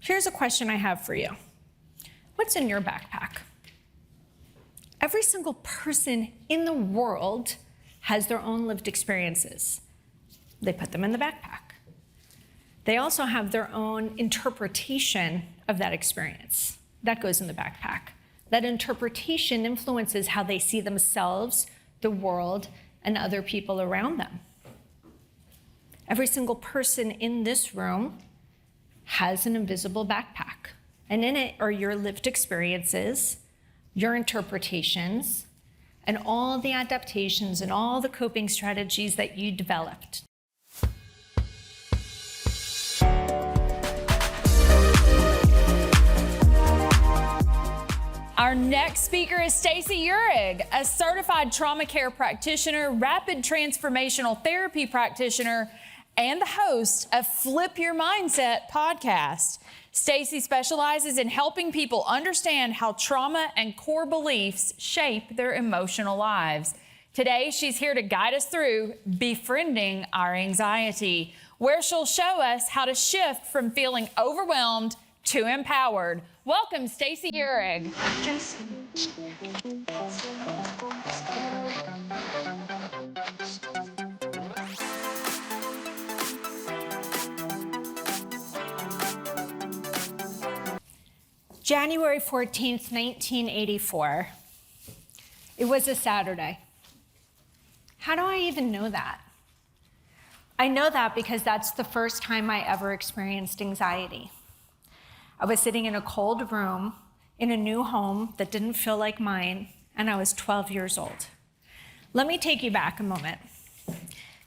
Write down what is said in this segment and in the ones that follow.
Here's a question I have for you. What's in your backpack? Every single person in the world has their own lived experiences. They put them in the backpack. They also have their own interpretation of that experience. That goes in the backpack. That interpretation influences how they see themselves, the world, and other people around them. Every single person in this room has an invisible backpack, and in it are your lived experiences, your interpretations, and all the adaptations and all the coping strategies that you developed. Our next speaker is Stacey Uhrig, a certified trauma care practitioner, rapid transformational therapy practitioner, and the host of Flip Your Mindset podcast. Stacey specializes in helping people understand how trauma and core beliefs shape their emotional lives. Today, she's here to guide us through Befriending Our Anxiety, where she'll show us how to shift from feeling overwhelmed to empowered. Welcome, Stacey Uhrig. January 14th, 1984. It was a Saturday. How do I even know that? I know that because that's the first time I ever experienced anxiety. I was sitting in a cold room in a new home that didn't feel like mine, and I was 12 years old. Let me take you back a moment.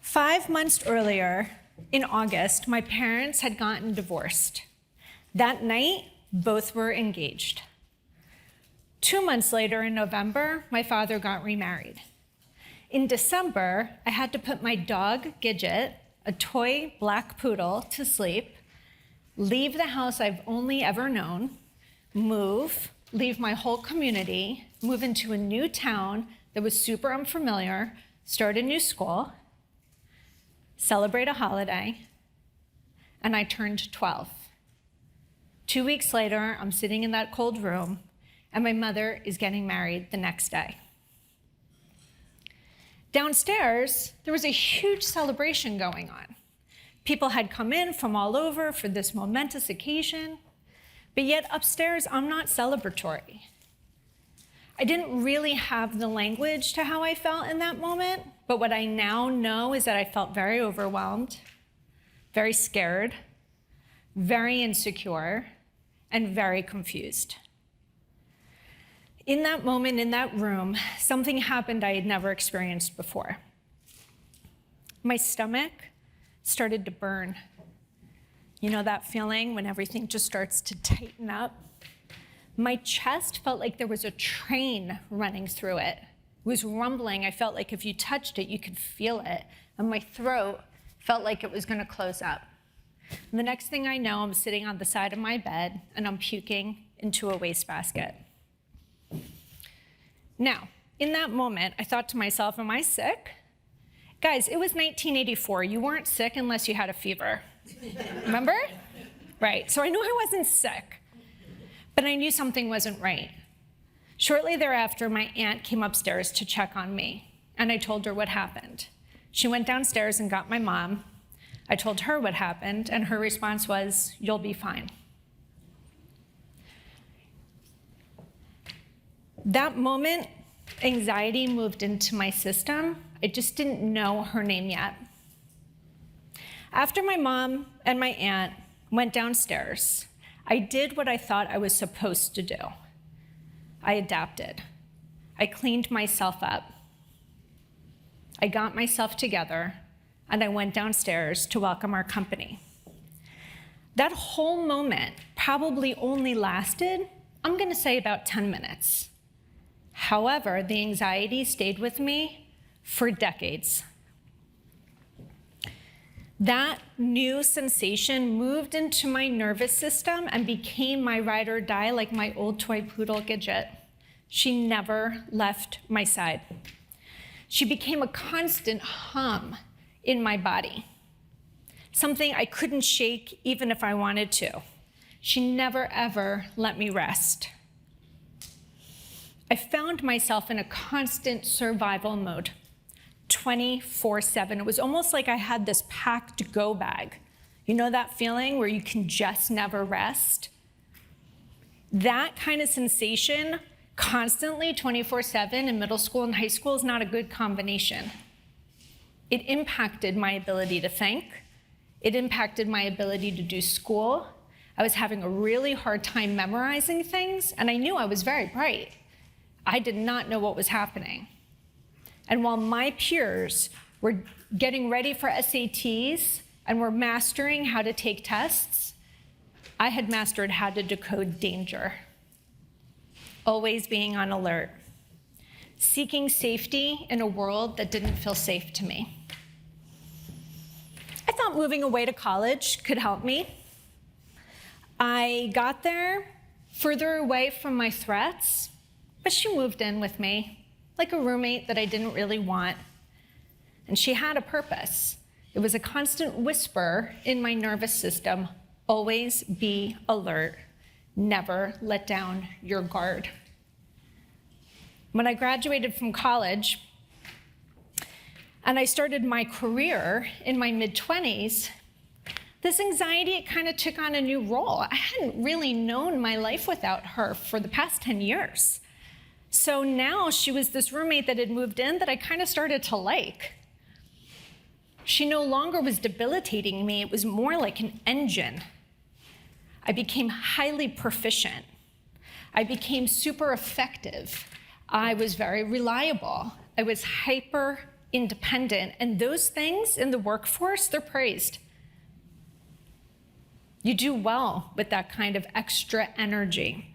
5 months earlier, in August, my parents had gotten divorced. That night, both were engaged. 2 months later, in November, my father got remarried. In December, I had to put my dog, Gidget, a toy black poodle, to sleep, leave the house I've only ever known, leave my whole community, move into a new town that was super unfamiliar, start a new school, celebrate a holiday, and I turned 12. 2 weeks later, I'm sitting in that cold room, and my mother is getting married the next day. Downstairs, there was a huge celebration going on. People had come in from all over for this momentous occasion, but yet upstairs, I'm not celebratory. I didn't really have the language to how I felt in that moment, but what I now know is that I felt very overwhelmed, very scared, very insecure, and very confused. In that moment, in that room, something happened I had never experienced before. My stomach started to burn. You know that feeling when everything just starts to tighten up? My chest felt like there was a train running through it. It was rumbling. I felt like if you touched it, you could feel it. And my throat felt like it was gonna close up. And the next thing I know, I'm sitting on the side of my bed and I'm puking into a wastebasket. Now, in that moment, I thought to myself, am I sick? Guys, it was 1984. You weren't sick unless you had a fever. Remember? Right, so I knew I wasn't sick, but I knew something wasn't right. Shortly thereafter, my aunt came upstairs to check on me, and I told her what happened. She went downstairs and got my mom. I told her what happened, and her response was, "You'll be fine." That moment, anxiety moved into my system. I just didn't know her name yet. After my mom and my aunt went downstairs, I did what I thought I was supposed to do. I adapted. I cleaned myself up. I got myself together, and I went downstairs to welcome our company. That whole moment probably only lasted, I'm gonna say, about 10 minutes. However, the anxiety stayed with me for decades. That new sensation moved into my nervous system and became my ride or die, like my old toy poodle, Gidget. She never left my side. She became a constant hum in my body, something I couldn't shake even if I wanted to. She never, ever let me rest. I found myself in a constant survival mode, 24/7. It was almost like I had this packed go bag. You know that feeling where you can just never rest? That kind of sensation, constantly 24/7 in middle school and high school, is not a good combination. It impacted my ability to think. It impacted my ability to do school. I was having a really hard time memorizing things, and I knew I was very bright. I did not know what was happening. And while my peers were getting ready for SATs and were mastering how to take tests, I had mastered how to decode danger. Always being on alert. Seeking safety in a world that didn't feel safe to me. I thought moving away to college could help me. I got there further away from my threats, but she moved in with me, like a roommate that I didn't really want. And she had a purpose. It was a constant whisper in my nervous system, always be alert, never let down your guard. When I graduated from college, and I started my career in my mid-20s, this anxiety, it kind of took on a new role. I hadn't really known my life without her for the past 10 years. So now she was this roommate that had moved in that I kind of started to like. She no longer was debilitating me, it was more like an engine. I became highly proficient. I became super effective. I was very reliable. I was hyper independent, and those things in the workforce, they're praised. You do well with that kind of extra energy.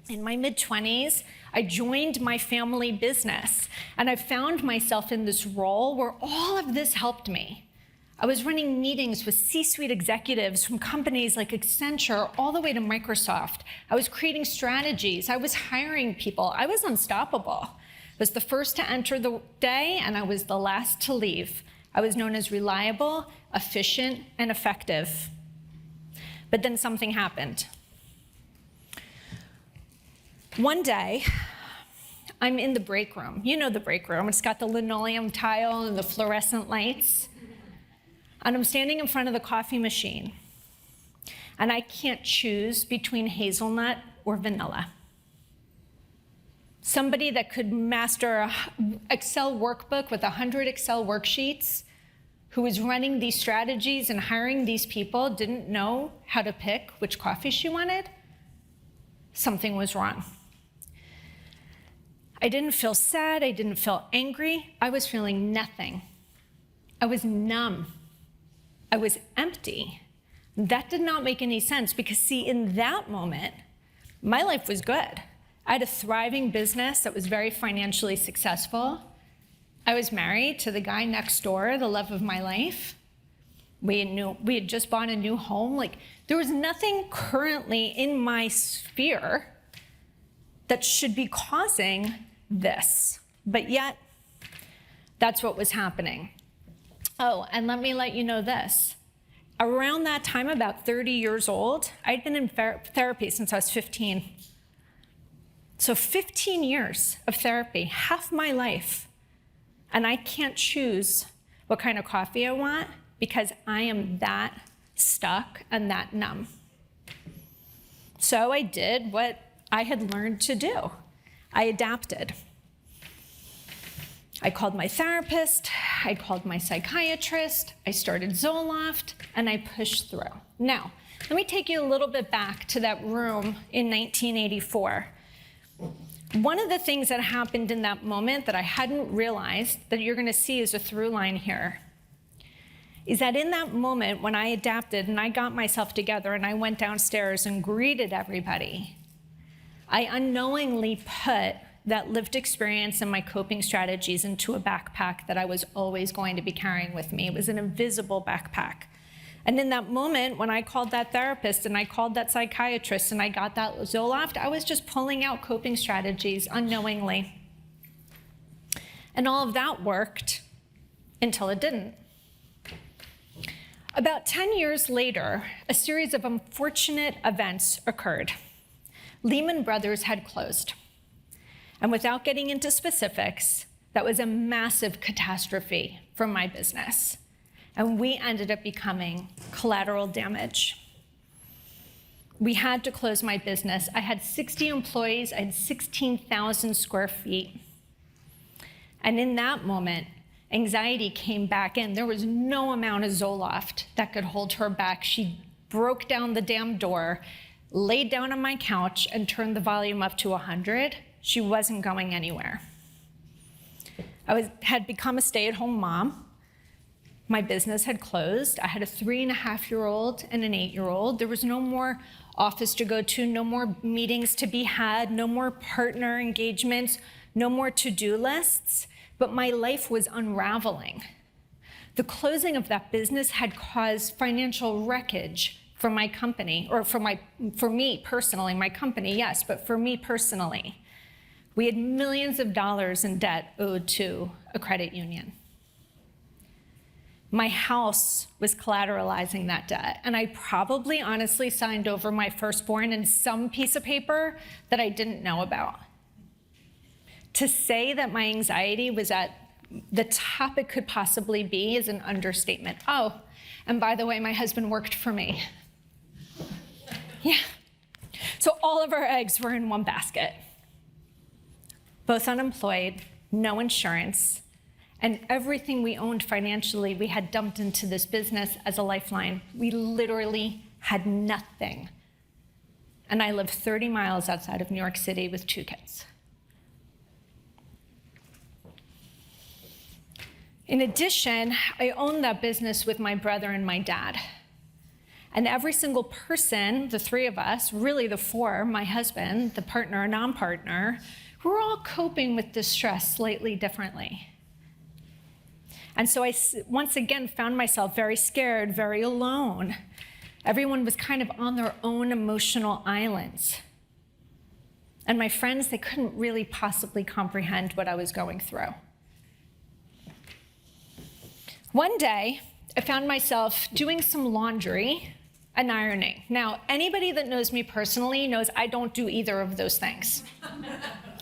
In my mid-20s, I joined my family business, and I found myself in this role where all of this helped me. I was running meetings with C-suite executives from companies like Accenture all the way to Microsoft. I was creating strategies. I was hiring people. I was unstoppable. I was the first to enter the day, and I was the last to leave. I was known as reliable, efficient, and effective. But then something happened. One day, I'm in the break room. You know the break room. It's got the linoleum tile and the fluorescent lights. And I'm standing in front of the coffee machine. And I can't choose between hazelnut or vanilla. Somebody that could master an Excel workbook with 100 Excel worksheets, who was running these strategies and hiring these people, didn't know how to pick which coffee she wanted. Something was wrong. I didn't feel sad, I didn't feel angry, I was feeling nothing. I was numb, I was empty. That did not make any sense because see, in that moment, my life was good. I had a thriving business that was very financially successful. I was married to the guy next door, the love of my life. We had just bought a new home. Like, there was nothing currently in my sphere that should be causing this. But yet, that's what was happening. Oh, and let me let you know this. Around that time, about 30 years old, I'd been in therapy since I was 15. So 15 years of therapy, half my life. And I can't choose what kind of coffee I want because I am that stuck and that numb. So I did what I had learned to do. I adapted. I called my therapist, I called my psychiatrist, I started Zoloft, and I pushed through. Now, let me take you a little bit back to that room in 1984. One of the things that happened in that moment that I hadn't realized that you're going to see as a through line here is that in that moment when I adapted and I got myself together and I went downstairs and greeted everybody, I unknowingly put that lived experience and my coping strategies into a backpack that I was always going to be carrying with me. It was an invisible backpack. And in that moment, when I called that therapist and I called that psychiatrist and I got that Zoloft, I was just pulling out coping strategies unknowingly. And all of that worked until it didn't. About 10 years later, a series of unfortunate events occurred. Lehman Brothers had closed. And without getting into specifics, that was a massive catastrophe for my business. And we ended up becoming collateral damage. We had to close my business. I had 60 employees, I had 16,000 square feet. And in that moment, anxiety came back in. There was no amount of Zoloft that could hold her back. She broke down the damn door, laid down on my couch, and turned the volume up to 100. She wasn't going anywhere. I had become a stay-at-home mom. My business had closed. I had a 3.5-year-old and an 8-year-old. There was no more office to go to, no more meetings to be had, no more partner engagements, no more to-do lists, but my life was unraveling. The closing of that business had caused financial wreckage for my company, or for me personally, my company, yes, but for me personally. We had millions of dollars in debt owed to a credit union. My house was collateralizing that debt, and I probably honestly signed over my firstborn in some piece of paper that I didn't know about. To say that my anxiety was at the top it could possibly be is an understatement. Oh, and by the way, my husband worked for me. Yeah. So all of our eggs were in one basket. Both unemployed, no insurance, and everything we owned financially we had dumped into this business as a lifeline. We literally had nothing. And I lived 30 miles outside of New York City with 2 kids. In addition, I owned that business with my brother and my dad. And every single person, the 3 of us, really the 4, my husband, the partner, non-partner, we're all coping with this stress slightly differently. And so I once again found myself very scared, very alone. Everyone was kind of on their own emotional islands. And my friends, they couldn't really possibly comprehend what I was going through. One day, I found myself doing some laundry and ironing. Now, anybody that knows me personally knows I don't do either of those things.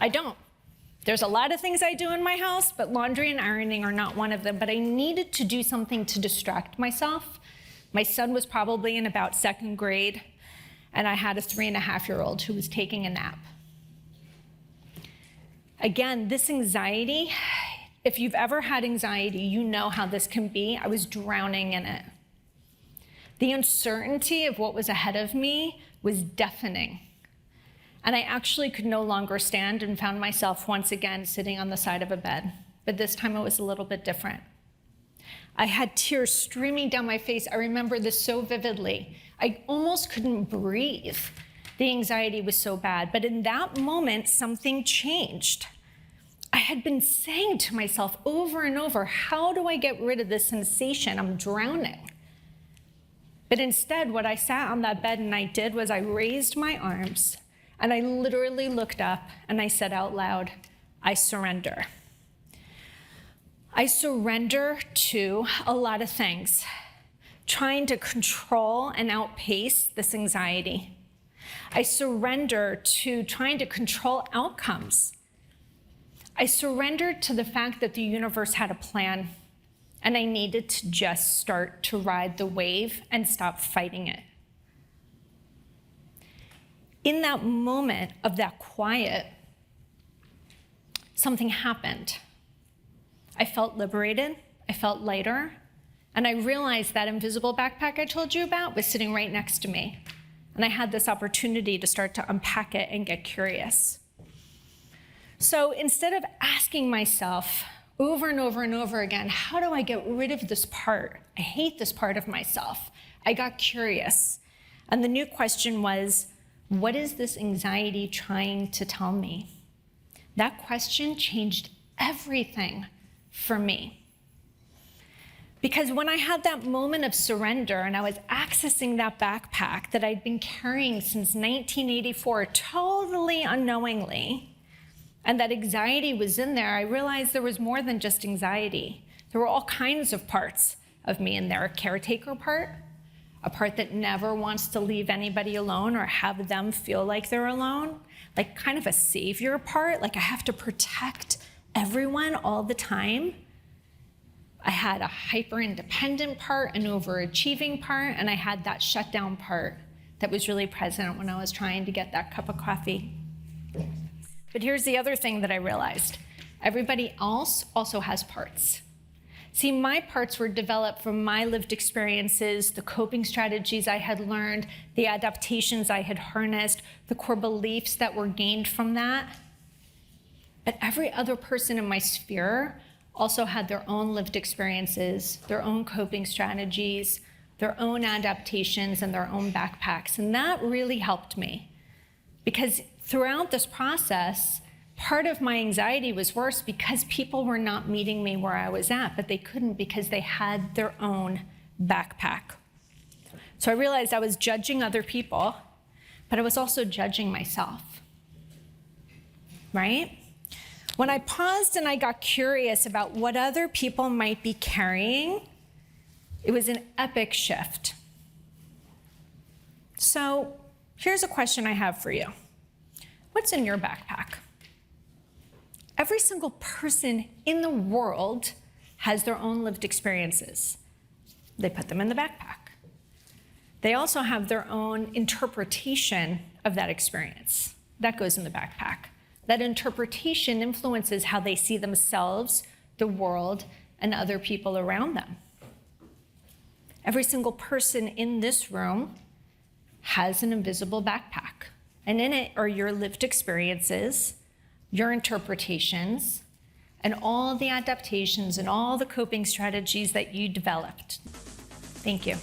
I don't. There's a lot of things I do in my house, but laundry and ironing are not one of them. But I needed to do something to distract myself. My son was probably in about 2nd grade, and I had a 3.5-year-old who was taking a nap. Again, this anxiety, if you've ever had anxiety, you know how this can be. I was drowning in it. The uncertainty of what was ahead of me was deafening. And I actually could no longer stand and found myself once again sitting on the side of a bed. But this time it was a little bit different. I had tears streaming down my face. I remember this so vividly. I almost couldn't breathe. The anxiety was so bad. But in that moment, something changed. I had been saying to myself over and over, how do I get rid of this sensation? I'm drowning. But instead, what I sat on that bed and I did was I raised my arms and I literally looked up and I said out loud, I surrender. I surrender to a lot of things, trying to control and outpace this anxiety. I surrender to trying to control outcomes. I surrendered to the fact that the universe had a plan, and I needed to just start to ride the wave and stop fighting it. In that moment of that quiet, something happened. I felt liberated, I felt lighter, and I realized that invisible backpack I told you about was sitting right next to me. And I had this opportunity to start to unpack it and get curious. So instead of asking myself over and over and over again, how do I get rid of this part? I hate this part of myself. I got curious. And the new question was, what is this anxiety trying to tell me? That question changed everything for me. Because when I had that moment of surrender and I was accessing that backpack that I'd been carrying since 1984, totally unknowingly, and that anxiety was in there, I realized there was more than just anxiety. There were all kinds of parts of me in there, a caretaker part, a part that never wants to leave anybody alone or have them feel like they're alone, like kind of a savior part, like I have to protect everyone all the time. I had a hyper-independent part, an overachieving part, and I had that shutdown part that was really present when I was trying to get that cup of coffee. But here's the other thing that I realized. Everybody else also has parts. See, my parts were developed from my lived experiences, the coping strategies I had learned, the adaptations I had harnessed, the core beliefs that were gained from that. But every other person in my sphere also had their own lived experiences, their own coping strategies, their own adaptations, and their own backpacks. And that really helped me. Because throughout this process, part of my anxiety was worse because people were not meeting me where I was at, but they couldn't because they had their own backpack. So I realized I was judging other people, but I was also judging myself, right? When I paused and I got curious about what other people might be carrying, it was an epic shift. So here's a question I have for you. What's in your backpack? Every single person in the world has their own lived experiences. They put them in the backpack. They also have their own interpretation of that experience. That goes in the backpack. That interpretation influences how they see themselves, the world, and other people around them. Every single person in this room has an invisible backpack, and in it are your lived experiences, your interpretations, and all the adaptations and all the coping strategies that you developed. Thank you.